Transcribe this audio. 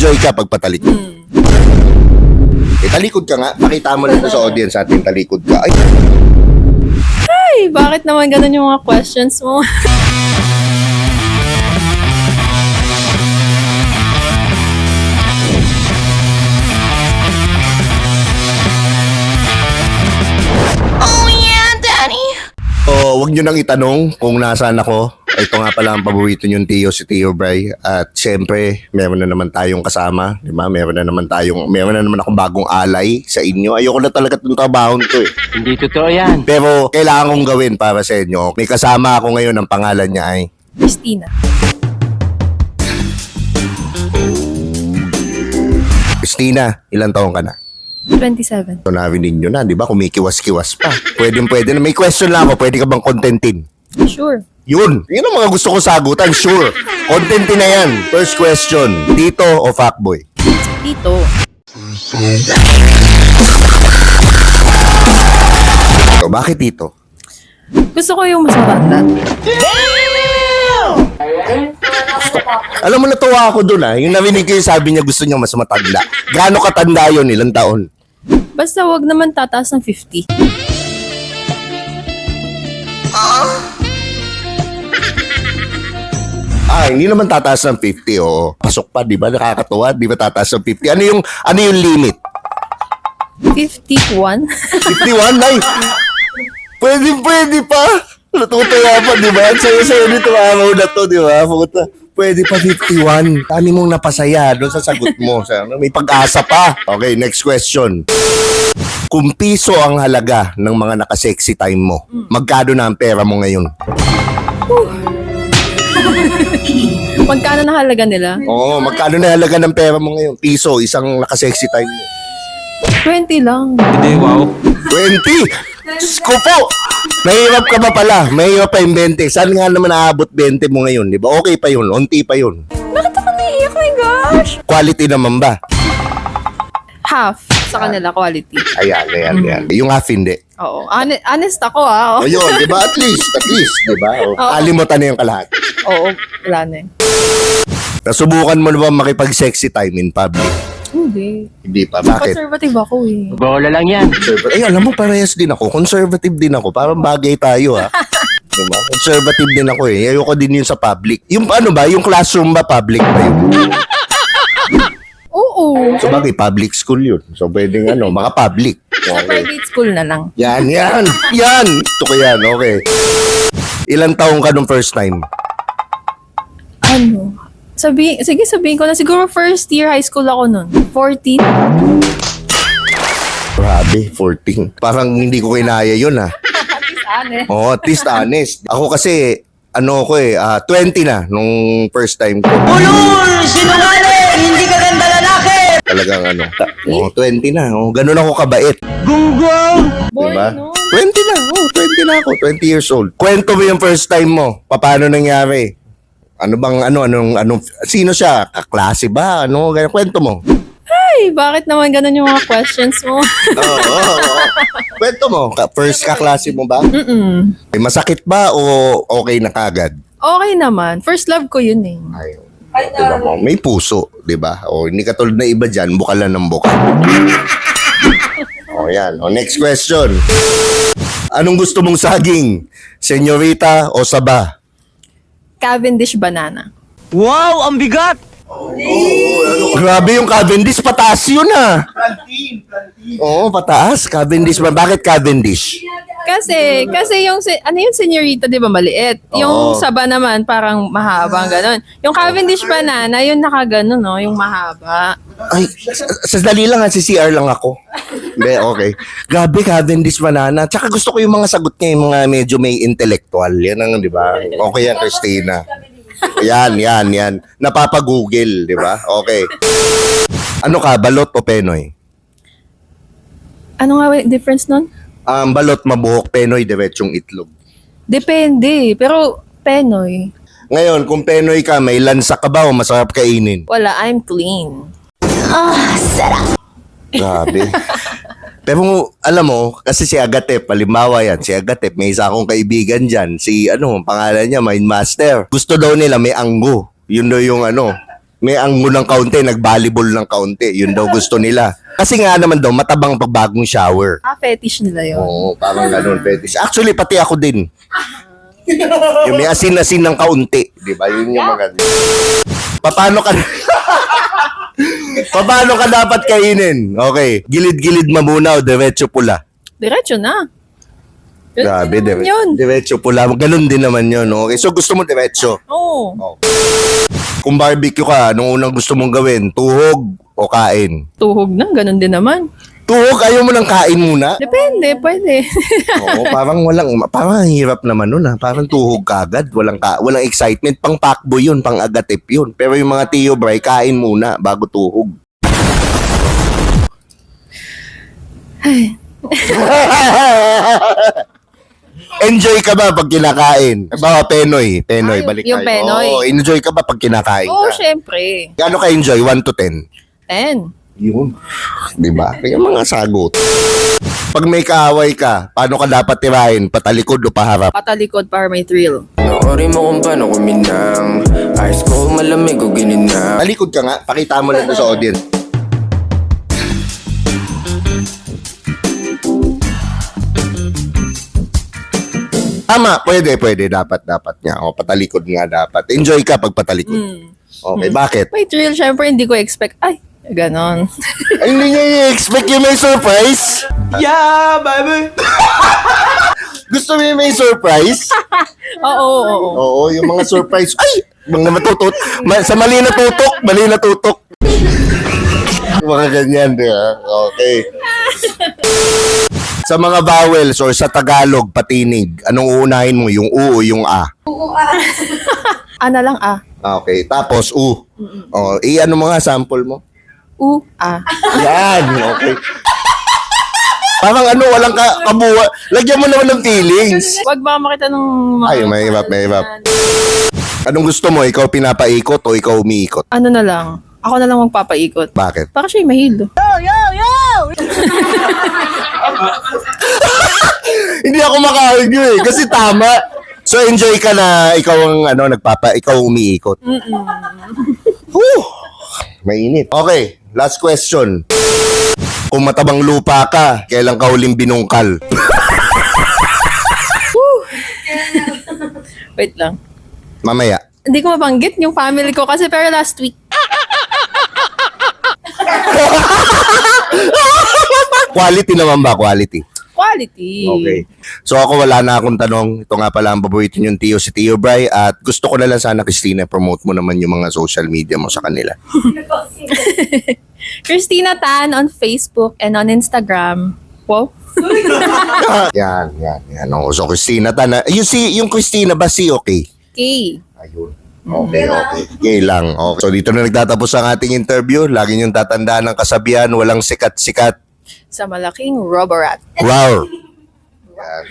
nag-enjoy ka pag patalikod. Talikod ka nga. Pakita mo lang sa audience atin, talikod ka. Ay, bakit naman ganun yung mga questions mo? Oh yeah, Daddy. So, wag nyo nang itanong kung nasaan ako. Ito nga pala ang paborito nyong Tio, si Tio Bray. At syempre, meron na naman tayong kasama. Diba? Meron na naman akong bagong alay sa inyo. Ayoko na talaga itong trabaho to eh. Hindi totoo yan. Pero kailangan kong gawin para sa inyo. May kasama ako ngayon, ang pangalan niya ay Christina. Christina. Ilang taong ka na? 27. So, narinig nyo na, di ba? Kumikiwas-kiwas pa. Pwede na. May question lang ako. Pwede ka bang contentin? Sure. Yun ang mga gusto ko sagutan. Sure. Contentin na yan. First question. Tito o fuckboy? Dito. So, bakit Tito? Gusto ko yung mas matanda. Alam mo, natuwa ako dun Yung narinig ko yung sabi niya gusto niya mas matanda. Gaano katanda yun? Ilang taon? Basta wag naman tataas ng 50. Hindi naman tataas ng 50, oo. Pasok pa, di ba? Nakakatuwa, di ba tataas ng 50? Ano yung limit? 51? 51, ay! Pwede pa! Natutuwa pa, di ba? Sayo-sayo nito araw na to, di ba? Puta. Pwede pa 51. Tani mong napasaya doon sa sagot mo. May pag-asa pa. Okay, next question. Kung piso ang halaga ng mga nakasexy time mo, magkano na ang pera mo ngayon? Magkano na halaga nila? Oo, magkano na halaga ng pera mo ngayon? Piso, isang nakasexy time mo. 20 lang. Hindi, wow. 20! Diyos ko po! Mahirap ka ba pala? Mahirap pa yung 20. Saan nga naman naabot 20 mo ngayon? Di ba? Okay pa yun. Unti pa yun. Bakit ako naiiyak? Oh my gosh! Quality naman ba? Half sa kanila quality. Ayan. Yung half hindi. Oo. Honest ako ah. O yun, di ba? At least, di ba? O, Oo. kalimutan na yung kalahati. Oo, wala na eh. Nasubukan mo na ba makipag-sexy time in public? Hindi. Hindi pa. Bakit? Conservative ako eh. Bola lang yan. Alam mo, parehas din ako. Conservative din ako. Parang bagay tayo, ha? Diba? Conservative din ako eh. Ayoko din yun sa public. Yung ano ba? Yung classroom ba? Public ba yun? Oo. So bagay, public school yun. So pwedeng mga public. Sa Okay. private school na lang. Yan. Ito ko yan, okay. Ilang taong ka nung first time? Ano? Sige, sabihin ko na. Siguro first year high school ako nun. 14. Grabe, 14. Parang hindi ko kinaya yun, ha? Oo, at least honest. Ako kasi, 20 na nung first time ko. Ulul! Sinungaling! Hindi ka ganda lalaki! Talagang 20 na. Ganun ako kabait. Boy, Diba? no? 20 na. 20 na ako. 20 years old. Kwento mo yung first time mo. Paano nangyari? Sino siya? Kaklase ba? Ganyan, kwento mo. Ay, bakit naman ganun yung mga questions mo? Oo. Kwento mo. First kaklase mo ba? Masakit ba o okay na kagad? Okay naman. First love ko yun eh. Ay, diba mo? May puso, di ba? O, hindi katulad na iba dyan, buka lang ng buka. O, yan. O, next question. Anong gusto mong saging? Senyorita o saba? Cavendish banana. Wow, ang bigat! Grabe yung Cavendish, pataas yun ah. Oo, pataas. Cavendish ba? Bakit Cavendish? Kasi yung senyorita, di ba, maliit. Yung Oo. saba naman, parang mahaba, ganon. Yung Cavendish banana, yung nakaganon, no? Yung mahaba. Ay, sandali lang si CR lang ako. Hindi, okay. Grabe, Cavendish banana. Tsaka gusto ko yung mga sagot niya, yung mga medyo may intellectual. Yan ang, di ba? Okay yan, Christina. Yan. Napapagoogle, di ba? Okay. Ano ka, balot o penoy? Ano nga difference nun? Balot mabuhok, penoy, diretsong itlog. Depende, pero Penoy. Ngayon, kung penoy ka, may lansa ka ba o masarap kainin? Wala, I'm clean. Grabe. Pero alam mo, kasi si Agatep, halimbawa yan, si Agatep, may isa akong kaibigan dyan, pangalan niya, Mindmaster. Gusto daw nila may anggo. Yun daw yung may anggo ng kaunti, nag-volleyball ng kaunti. Yun daw gusto nila. Kasi nga naman daw, matabang pag bagong shower. Fetish nila yun. Oo, parang ganun, fetish. Actually, pati ako din. Yung may asin-asin ng kaunti. Di ba? Yun yung maganda. Paano ka... Paano ka dapat kainin? Okay. Gilid-gilid muna o diretso pula? Diretso na. Yun Grabe, din naman yun. diretso pula. Ganun din naman yun. Okay. So, gusto mo diretso? Oo. Kung barbecue ka, anong unang gusto mong gawin? Tuhog o kain? Tuhog na, ganun din naman. Tuhog? Ayaw mo ng kain muna? Depende, pwede. Oo, parang ang hirap naman nun ha. Parang tuhog kagad. Walang excitement. Pang pakboy yun, pang agatip yun. Pero yung mga Tio Bray, kain muna bago tuhog. Enjoy ka ba pag kinakain? Bawa Penoy, Ay, balik yung tayo. Penoy. Oo, enjoy ka ba pag kinakain Oo, ka? syempre. Gaano ka enjoy? 1 to 10? 10. Yun. Diba? Kaya mga sagot. Pag may kaaway ka, paano ka dapat tirahin? Patalikod o paharap? Patalikod para may thrill. Panoorin mo kung paano kuminang Ice cold, malamig o gininang Talikod ka nga. Pakita mo lang to sa audience. Tama, pwede. Dapat nga. O, patalikod nga dapat. Enjoy ka pag patalikod. Okay, bakit? May thrill, syempre, hindi ko expect. Ay, ganon. Ay, hindi niya i-expect yung may surprise. Yeah, baby! Gusto mo yung may surprise? Oo. Oo, yung mga surprise. Ay! Mga matutut. Sa mali na tutok. Mga ganyan, di ba? Okay. Sa mga vowels or sa Tagalog, patinig, anong uunahin mo? Yung U o yung A? Ana lang, Okay. Tapos U. Oh, ano mo nga, sample mo? Yan. Okay. Parang walang kabuwa. Lagyan mo naman ng feelings. Wag ba makita ng mga... Ay, may hirap. Anong gusto mo? Ikaw pinapaikot o ikaw umiikot? Ano na lang? Ako na lang magpapaikot. Bakit? Para siya mahilo. Hindi ako maka-argue eh. Kasi tama. So, enjoy ka na ikaw ang ikaw umiikot. Whew! Mainit. Okay, last question. Kung matabang lupa ka, kailan ka huling binungkal? Wait lang. Mamaya. Hindi ko mabanggit yung family ko kasi pero last week. Quality naman ba? Quality. Quality. Okay. So ako wala na akong tanong. Ito nga pala ang paborito niyong Tio, si Tio Bray. At gusto ko na lang sana, Christina, promote mo naman yung mga social media mo sa kanila. Christina Tan on Facebook and on Instagram. Wow. Yan. Oh, so Christina Tan. Yung Christina ba si okay? Okay. Ayun. Okay. Okay lang. Okay. So dito na nagtatapos ang ating interview. Lagi niyong tatandaan ng kasabihan, walang sikat-sikat. Sa malaking Roborat. Wow. Yan.